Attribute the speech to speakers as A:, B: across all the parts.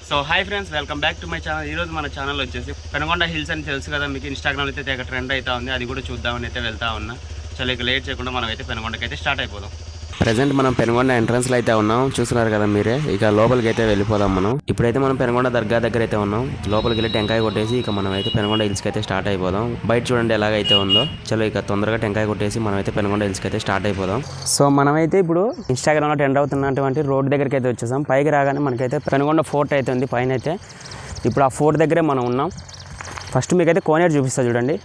A: So hi friends, welcome back to my channel. ఈరోజు మన channel వచ్చేసి పెనుగొండ హిల్స్ అని తెలుసు కదా మీకు. ఇన్స్టాగ్రామ్లో అయితే తెగ ట్రెండ్ అవుతా ఉంది. అది కూడా చూద్దామని అయితే వెళ్తా ఉన్నా. చాలా ఇక లేట్ చేయకుండా మనం అయితే పెనుగొండకి అయితే స్టార్ట్ అయిపోదాం.
B: ప్రజెంట్ మనం పెనుగొండ ఎంట్రన్స్లో అయితే ఉన్నాం. చూస్తున్నారు కదా మీరే. ఇక లోపలికి అయితే వెళ్ళిపోదాం మనం. ఇప్పుడైతే మనం పెనుగొండ దర్గా దగ్గర అయితే ఉన్నాం. లోపలికి వెళ్ళి టెంకాయ కొట్టేసి ఇక మనం అయితే పెనుగొండ హిల్స్కి అయితే స్టార్ట్ అయిపోదాం. బయట చూడండి ఎలాగైతే ఉందో. చలో ఇక తొందరగా టెంకాయ కొట్టేసి మనం అయితే పెనుగొండ హిల్స్కి అయితే స్టార్ట్ అయిపోదాం. సో మనమైతే ఇప్పుడు ఇన్స్టాగ్రామ్లో ట్రెండ్ అవుతున్నటువంటి రోడ్ దగ్గరికి అయితే వచ్చేసాం. పైకి రాగానే మనకైతే పెనుగొండ ఫోర్ట్ అయితే ఉంది పైన అయితే. ఇప్పుడు ఆ ఫోర్ట్ దగ్గరే మనం ఉన్నాం. ఫస్ట్ మీకైతే కోనేరు చూపిస్తా చూడండి.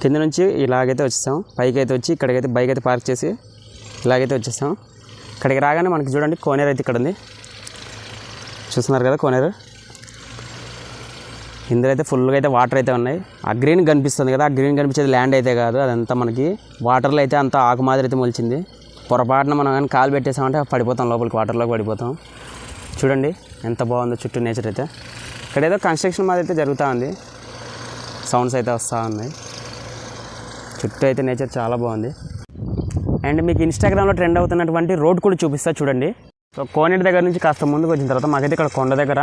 B: కింద నుంచి ఇలాగైతే వచ్చేసాం. పైకి అయితే వచ్చి ఇక్కడికైతే బైక్ అయితే పార్క్ చేసి ఇలాగైతే వచ్చేసాం. ఇక్కడికి రాగానే మనకి చూడండి కోనేరు అయితే ఇక్కడ ఉంది. చూస్తున్నారు కదా కోనేరు. ఇందులో అయితే ఫుల్గా అయితే వాటర్ అయితే ఉన్నాయి. ఆ గ్రీన్ కనిపిస్తుంది కదా, ఆ గ్రీన్ కనిపించేది ల్యాండ్ అయితే కాదు, అదంతా మనకి వాటర్లో అయితే అంతా ఆకు మాదిరి అయితే మొలిచింది. పొరపాటున మనం కానీ కాలు పెట్టేసామంటే పడిపోతాం, లోపలికి వాటర్లోకి పడిపోతాం. చూడండి ఎంత బాగుందో చుట్టూ నేచర్ అయితే. ఇక్కడ ఏదో కన్స్ట్రక్షన్ మాది అయితే జరుగుతూ ఉంది. సౌండ్స్ అయితే వస్తూ ఉన్నాయి. చుట్టూ అయితే నేచర్ చాలా బాగుంది. అండ్ మీకు ఇన్స్టాగ్రామ్లో ట్రెండ్ అవుతున్నటువంటి రోడ్ కూడా చూపిస్తా చూడండి. సో కోనేటి దగ్గర నుంచి కాస్త ముందుకు వచ్చిన తర్వాత మాకైతే ఇక్కడ కొండ దగ్గర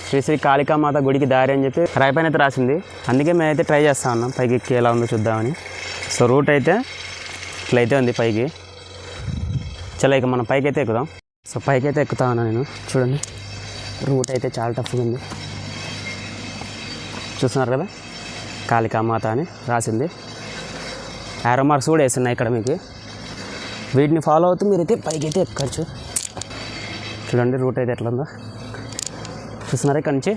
B: శ్రీ శ్రీ కాళికామాత గుడికి దారి అని చెప్పి రాయిపైన అయితే రాసింది. అందుకే మేమైతే ట్రై చేస్తా ఉన్నాం పైకి ఎక్కి ఎలా ఉందో చూద్దామని. సో రూట్ అయితే ఇట్లయితే ఉంది పైకి. చలో ఇక మనం పైకి అయితే ఎక్కుదాం. సో పైకి అయితే ఎక్కుతా ఉన్నా నేను. చూడండి రూట్ అయితే చాలా టఫ్గా ఉంది. చూస్తున్నారు కదా, కాళికామాత అని రాసింది. యారో మార్క్స్ కూడా వేస్తున్నాయి ఇక్కడ మీకు. వీటిని ఫాలో అవుతూ మీరైతే పైకి అయితే ఎక్కచ్చు. చూడండి రూట్ అయితే ఎట్లా ఉందో చూస్తున్నారా. ఇక్కడ నుంచి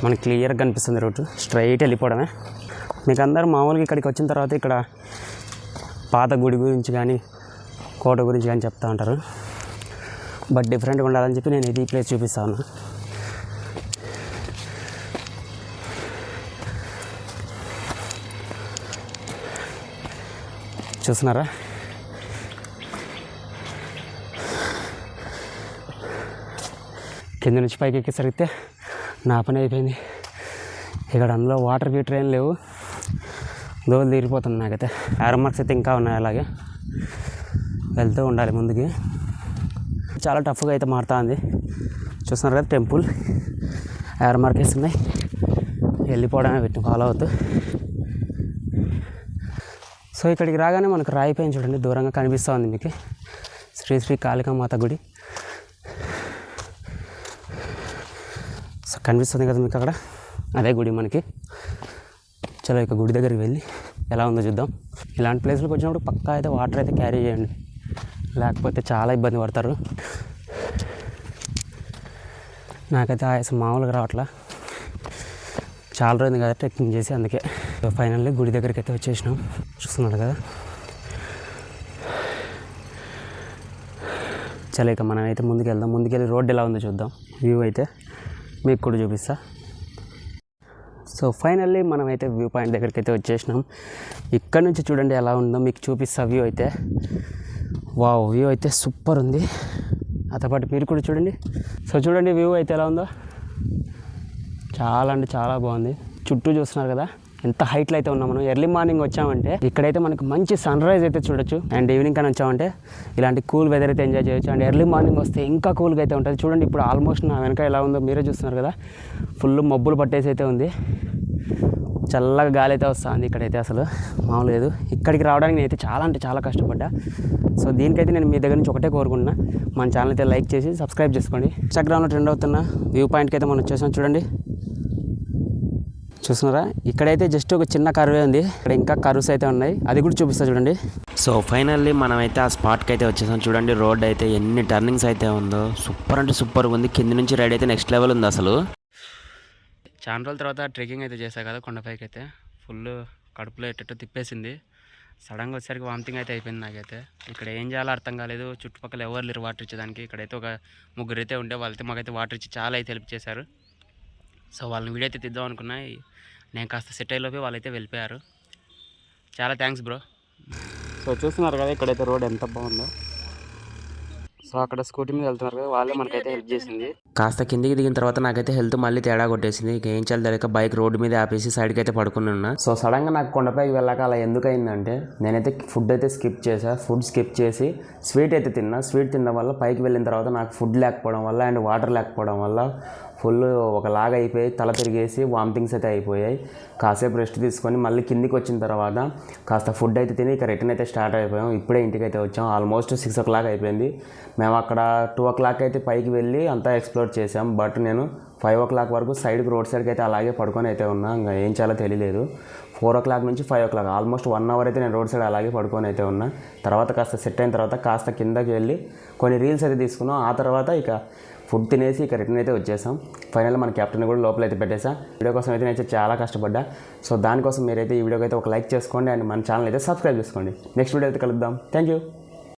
B: మనకి క్లియర్గా కనిపిస్తుంది రూట్. స్ట్రైట్ వెళ్ళిపోవడమే. మీకు అందరూ మామూలుగా ఇక్కడికి వచ్చిన తర్వాత ఇక్కడ పాత గుడి గురించి కానీ కోట గురించి కానీ చెప్తా ఉంటారు. బట్ డిఫరెంట్గా ఉండాలని చెప్పి నేను ఇది ఈ ప్లేస్ చూపిస్తాను. చూస్తున్నారా, కింద నుంచి పైకి ఎక్కేసరిగితే నా పని అయిపోయింది. ఇక్కడ అందులో వాటర్ గీటర్ ఏం లేవు, దోలు తీరిపోతుంది నాకైతే. యారో మార్క్స్ అయితే ఇంకా ఉన్నాయి, అలాగే వెళ్తూ ఉండాలి ముందుకి. చాలా టఫ్గా అయితే మారుతూ ఉంది. చూస్తున్నారు కదా టెంపుల్, యారో మార్క్స్ ఉన్నాయి. వెళ్ళిపోవడమే వీటిని ఫాలో అవుతూ. సో ఇక్కడికి రాగానే మనకు రాయిపైన చూడండి దూరంగా కనిపిస్తూ ఉంది మీకు శ్రీ శ్రీ కాళికామాత గుడి. సో కనిపిస్తుంది కదా మీకు అక్కడ, అదే గుడి మనకి. చలో ఇక గుడి దగ్గరికి వెళ్ళి ఎలా ఉందో చూద్దాం. ఇలాంటి ప్లేస్లకు వచ్చినప్పుడు పక్కా అయితే వాటర్ అయితే క్యారీ చేయండి, లేకపోతే చాలా ఇబ్బంది పడతారు. నాకైతే ఆయాసం మామూలుగా రావట్లా, చాలా రోజులు కదా ట్రెక్కింగ్ చేసి, అందుకే. ఫైనల్లీ గుడి దగ్గరికి అయితే వచ్చేసినాం. చూస్తున్నారు కదా. చలో ఇక మనం అయితే ముందుకు వెళ్దాం. ముందుకెళ్ళి రోడ్డు ఎలా ఉందో చూద్దాం. వ్యూ అయితే మీకు కూడా చూపిస్తా. సో ఫైనల్లీ మనం అయితే వ్యూ పాయింట్ దగ్గరికి అయితే వచ్చేసినాం. ఇక్కడ నుంచి చూడండి ఎలా ఉందో మీకు చూపిస్తా వ్యూ అయితే. వావ్, వ్యూ అయితే సూపర్ ఉంది. అతపాటు మీరు కూడా చూడండి. సో చూడండి వ్యూ అయితే ఎలా ఉందో. చాలా అంటే చాలా బాగుంది. చుట్టూ చూస్తున్నారు కదా ఎంత హైట్లో అయితే ఉన్నాం మనం. ఎర్లీ మార్నింగ్ వచ్చామంటే ఇక్కడైతే మనకు మంచి సన్ రైజ్ అయితే చూడొచ్చు. అండ్ ఈవినింగ్ కానీ వచ్చామంటే ఇలాంటి కూల్ వెదర్ అయితే ఎంజాయ్ చేయొచ్చు. అండ్ ఎర్లీ మార్నింగ్ వస్తే ఇంకా కూల్గా అయితే ఉంటుంది. చూడండి ఇప్పుడు ఆల్మోస్ట్ నా వెనక ఎలా ఉందో మీరే చూస్తున్నారు కదా. ఫుల్ మబ్బులు పట్టేసి అయితే ఉంది. చల్లగా గాలి అయితే వస్తుంది ఇక్కడైతే, అసలు మామూలు లేదు. ఇక్కడికి రావడానికి నేనైతే చాలా అంటే చాలా కష్టపడ్డా. సో దీనికైతే నేను మీ దగ్గర నుంచి ఒకటే కోరుకుంటున్నా, మన ఛానల్ అయితే లైక్ చేసి సబ్స్క్రైబ్ చేసుకోండి. ఇన్స్టాగ్రామ్లో ట్రెండ్ అవుతున్న వ్యూ పాయింట్కి అయితే మనం వచ్చేసాం. చూడండి చూస్తున్నారా, ఇక్కడైతే జస్ట్ ఒక చిన్న కరువే ఉంది. ఇక్కడ ఇంకా కరువుస్ అయితే ఉన్నాయి, అది కూడా చూపిస్తా చూడండి. సో ఫైనల్లీ మనం అయితే ఆ స్పాట్కి అయితే వచ్చేసాం. చూడండి రోడ్ అయితే ఎన్ని టర్నింగ్స్ అయితే ఉందో. సూపర్ అంటే సూపర్ ఉంది. కింద నుంచి రైడ్ అయితే నెక్స్ట్ లెవెల్ ఉంది అసలు.
A: చాలా రోజుల తర్వాత ట్రెక్కింగ్ అయితే చేశా కదా కొండపైకి అయితే. ఫుల్ కడుపులో ఎట్టో తిప్పేసింది. సడన్గా వచ్చేసరికి వామిటింగ్ అయితే అయిపోయింది నాకైతే. ఇక్కడ ఏం చేయాలో అర్థం కాలేదు. చుట్టుపక్కల ఎవరు లేరు వాటర్ ఇచ్చేదానికి. ఇక్కడైతే ఒక ముగ్గురు అయితే ఉండే, వాళ్ళైతే మాకైతే వాటర్ ఇచ్చి చాలా అయితే హెల్ప్ చేశారు. సో వాళ్ళని వీడియో అయితే తీద్దాం అనుకున్నా. నేను కాస్త సెట్ అయ్యేలోపే వాళ్ళైతే వెళ్ళిపోయారు. చాలా థ్యాంక్స్ బ్రో.
B: సో చూస్తున్నారు కదా ఇక్కడైతే రోడ్ ఎంత బాగుందో.
A: సో అక్కడ స్కూటీ మీద వెళ్తున్నారు కదా, వాళ్ళే మనకైతే హెల్ప్ చేసింది. కాస్త కిందికి దిగిన తర్వాత నాకైతే హెల్త్ మళ్ళీ తేడా కొట్టేసింది. ఇక ఏం చేయాలి తెలియక బైక్ రోడ్డు మీద ఆపేసి సైడ్కి అయితే పడుకుని ఉన్నా. సో సడన్గా నాకు కొండపైకి వెళ్ళాక అలా ఎందుకు అయిందంటే, నేనైతే ఫుడ్ అయితే స్కిప్ చేసా. ఫుడ్ స్కిప్ చేసి స్వీట్ అయితే తిన్నా. స్వీట్ తినడం వల్ల పైకి వెళ్ళిన తర్వాత నాకు ఫుడ్ లేకపోవడం వల్ల అండ్ వాటర్ లేకపోవడం వల్ల ఫుల్ ఒకలాగా అయిపోయి తల తిరిగేసి వామిటింగ్స్ అయితే అయిపోయాయి. కాసేపు రెస్ట్ తీసుకొని మళ్ళీ కిందికి వచ్చిన తర్వాత కాస్త ఫుడ్ అయితే తిని ఇక రిటర్న్ అయితే స్టార్ట్ అయిపోయాం. ఇప్పుడే ఇంటికి అయితే వచ్చాం. ఆల్మోస్ట్ 6 o'clock అయిపోయింది. మేము అక్కడ 2 o'clock అయితే పైకి వెళ్ళి అంతా ఎక్స్ప్లోర్ చేసాం. బట్ నేను 5 o'clock వరకు సైడ్కి రోడ్ సైడ్కి అయితే అలాగే పడుకొని అయితే ఉన్నా. ఇంకా ఏం చేయాలో తెలియలేదు. 4 o'clock నుంచి 5 o'clock ఆల్మోస్ట్ 1 hour అయితే నేను రోడ్ సైడ్ అలాగే పడుకొని అయితే ఉన్నా. తర్వాత కాస్త సెట్ అయిన తర్వాత కాస్త కిందకి వెళ్ళి కొన్ని రీల్స్ అయితే తీసుకున్నాం. ఆ తర్వాత ఇక ఫుడ్ తినేసి ఇక రిటర్న్ అయితే వచ్చేసాం. ఫైనల్ మన కెప్టెన్ కూడా లోపల అయితే పెట్టేసా. వీడియో కోసం అయితే నేను చాలా కష్టపడ్డా. సో దానికోసం మీరైతే ఈ వీడియోకి అయితే ఒక లైక్ చేసుకోండి అండ్ మన ఛానల్ అయితే సబ్స్క్రైబ్ చేసుకోండి. నెక్స్ట్ వీడియో అయితే కలుద్దాం. Thank you.